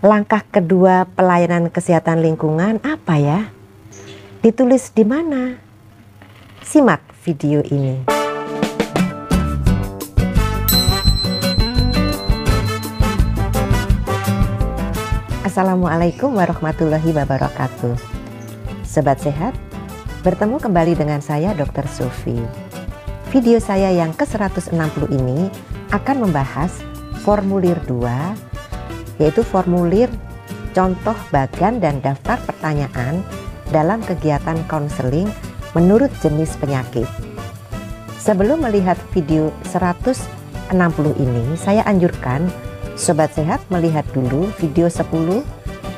Langkah kedua pelayanan kesehatan lingkungan apa ya? Ditulis di mana? Simak video ini. Assalamualaikum warahmatullahi wabarakatuh. Sobat sehat, bertemu kembali dengan saya Dr. Sufi. Video saya yang ke-160 ini akan membahas formulir 2, yaitu formulir contoh bagan dan daftar pertanyaan dalam kegiatan konseling menurut jenis penyakit. Sebelum melihat video 160 ini, saya anjurkan Sobat Sehat melihat dulu video 10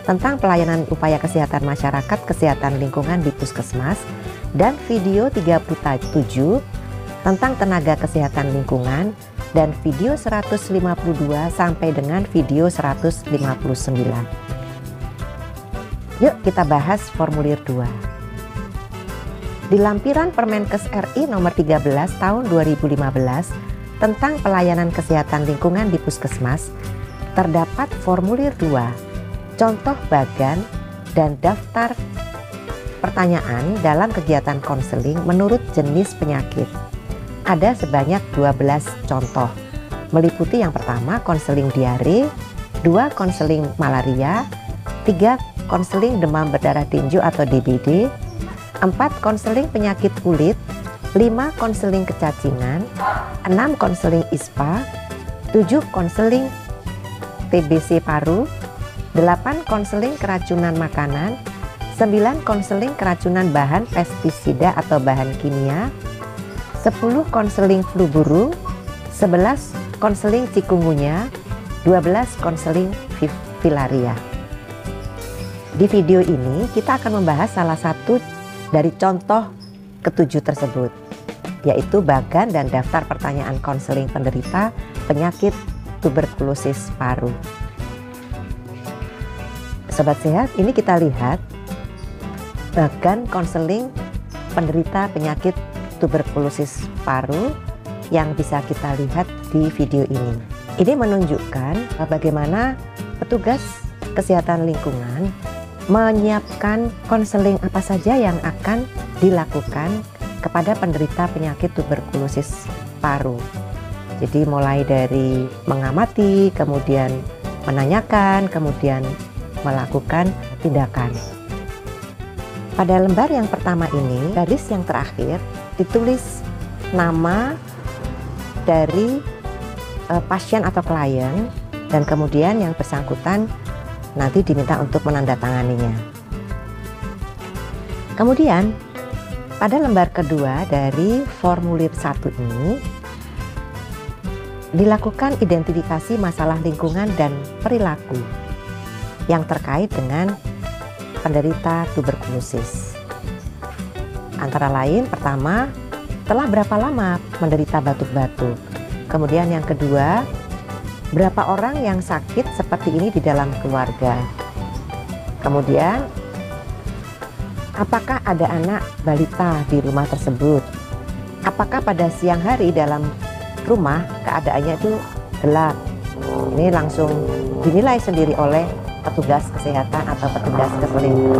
tentang pelayanan upaya kesehatan masyarakat kesehatan lingkungan di Puskesmas dan video 37 tentang tenaga kesehatan lingkungan dan video 152 sampai dengan video 159. Yuk kita bahas formulir 2. Di lampiran Permenkes RI nomor 13 tahun 2015 tentang pelayanan kesehatan lingkungan di Puskesmas terdapat formulir 2, contoh bagan dan daftar pertanyaan dalam kegiatan konseling menurut jenis penyakit. Ada sebanyak 12 contoh, meliputi yang pertama konseling diare, 2 konseling malaria, 3 konseling demam berdarah tinju atau DBD, 4 konseling penyakit kulit, 5 konseling kecacingan, 6 konseling ISPA, 7 konseling TBC paru, 8 konseling keracunan makanan, 9 konseling keracunan bahan pestisida atau bahan kimia, 10 konseling flu burung, 11 konseling cikungunya, 12 konseling filaria. Di video ini kita akan membahas salah satu dari contoh ketujuh tersebut, yaitu bagan dan daftar pertanyaan konseling penderita penyakit tuberkulosis paru. Sobat sehat, ini kita lihat bagan konseling penderita penyakit tuberkulosis paru yang bisa kita lihat di video ini. Ini menunjukkan bagaimana petugas kesehatan lingkungan menyiapkan konseling apa saja yang akan dilakukan kepada penderita penyakit tuberkulosis paru. Jadi mulai dari mengamati, kemudian menanyakan, kemudian melakukan tindakan. Pada lembar yang pertama ini, garis yang terakhir ditulis nama dari pasien atau klien dan kemudian yang bersangkutan nanti diminta untuk menandatanganinya. Kemudian pada lembar kedua dari formulir 1 ini dilakukan identifikasi masalah lingkungan dan perilaku yang terkait dengan penderita tuberkulosis. Antara lain, pertama, telah berapa lama menderita batuk-batuk. Kemudian yang kedua, berapa orang yang sakit seperti ini di dalam keluarga. Kemudian, apakah ada anak balita di rumah tersebut? Apakah pada siang hari dalam rumah keadaannya itu gelap? Ini langsung dinilai sendiri oleh petugas kesehatan atau petugas konseling.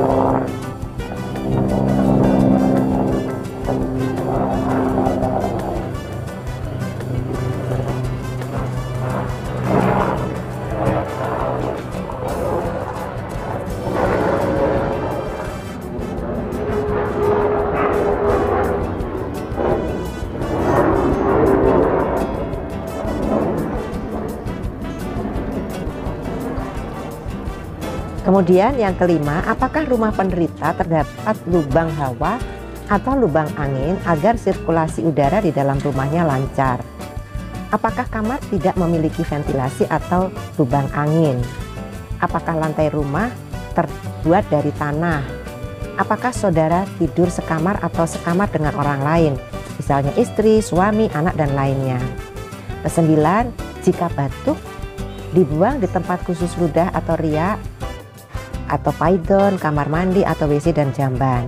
Kemudian yang kelima, apakah rumah penderita terdapat lubang hawa atau lubang angin agar sirkulasi udara di dalam rumahnya lancar? Apakah kamar tidak memiliki ventilasi atau lubang angin? Apakah lantai rumah terbuat dari tanah? Apakah saudara tidur sekamar atau sekamar dengan orang lain, misalnya istri, suami, anak, dan lainnya? Kesembilan, jika batuk dibuang di tempat khusus ludah atau riak, atau paidon, kamar mandi, atau WC dan jamban.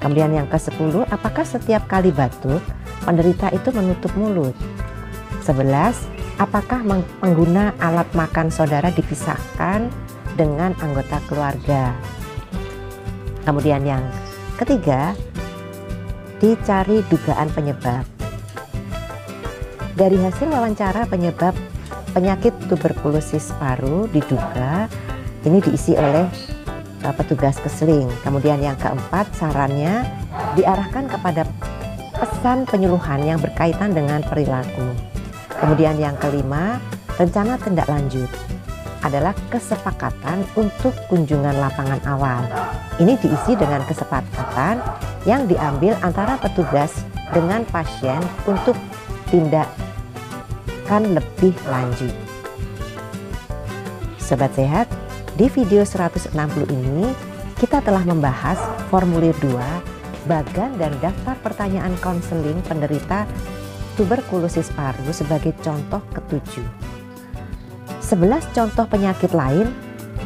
Kemudian yang ke-10, apakah setiap kali batuk penderita itu menutup mulut? 11, apakah pengguna alat makan saudara dipisahkan dengan anggota keluarga. Kemudian yang ketiga, dicari dugaan penyebab. Dari hasil wawancara penyebab penyakit tuberkulosis paru diduga ini diisi oleh petugas Kesling. Kemudian yang keempat, sarannya diarahkan kepada pesan penyuluhan yang berkaitan dengan perilaku. Kemudian yang kelima, rencana tindak lanjut adalah kesepakatan untuk kunjungan lapangan awal. Ini diisi dengan kesepakatan yang diambil antara petugas dengan pasien untuk tindakan lebih lanjut. Sobat Sehat, di video 160 ini kita telah membahas formulir 2, bagan dan daftar pertanyaan konseling penderita tuberkulosis paru sebagai contoh ketujuh. 11 contoh penyakit lain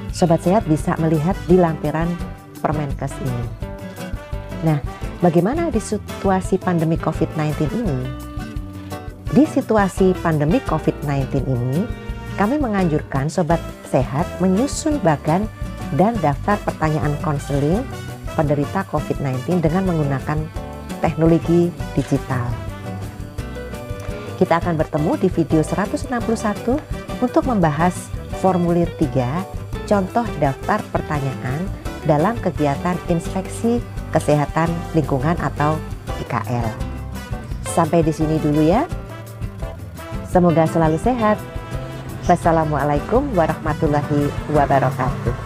Sobat Sehat bisa melihat di lampiran Permenkes ini. Nah, bagaimana di situasi pandemi COVID-19 ini? Di situasi pandemi COVID-19 ini, kami menganjurkan Sobat Sehat menyusun bagan dan daftar pertanyaan konseling penderita COVID-19 dengan menggunakan teknologi digital. Kita akan bertemu di video 161 untuk membahas formulir 3, contoh daftar pertanyaan dalam kegiatan inspeksi kesehatan lingkungan atau IKL. Sampai di sini dulu ya. Semoga selalu sehat. Wassalamualaikum warahmatullahi wabarakatuh.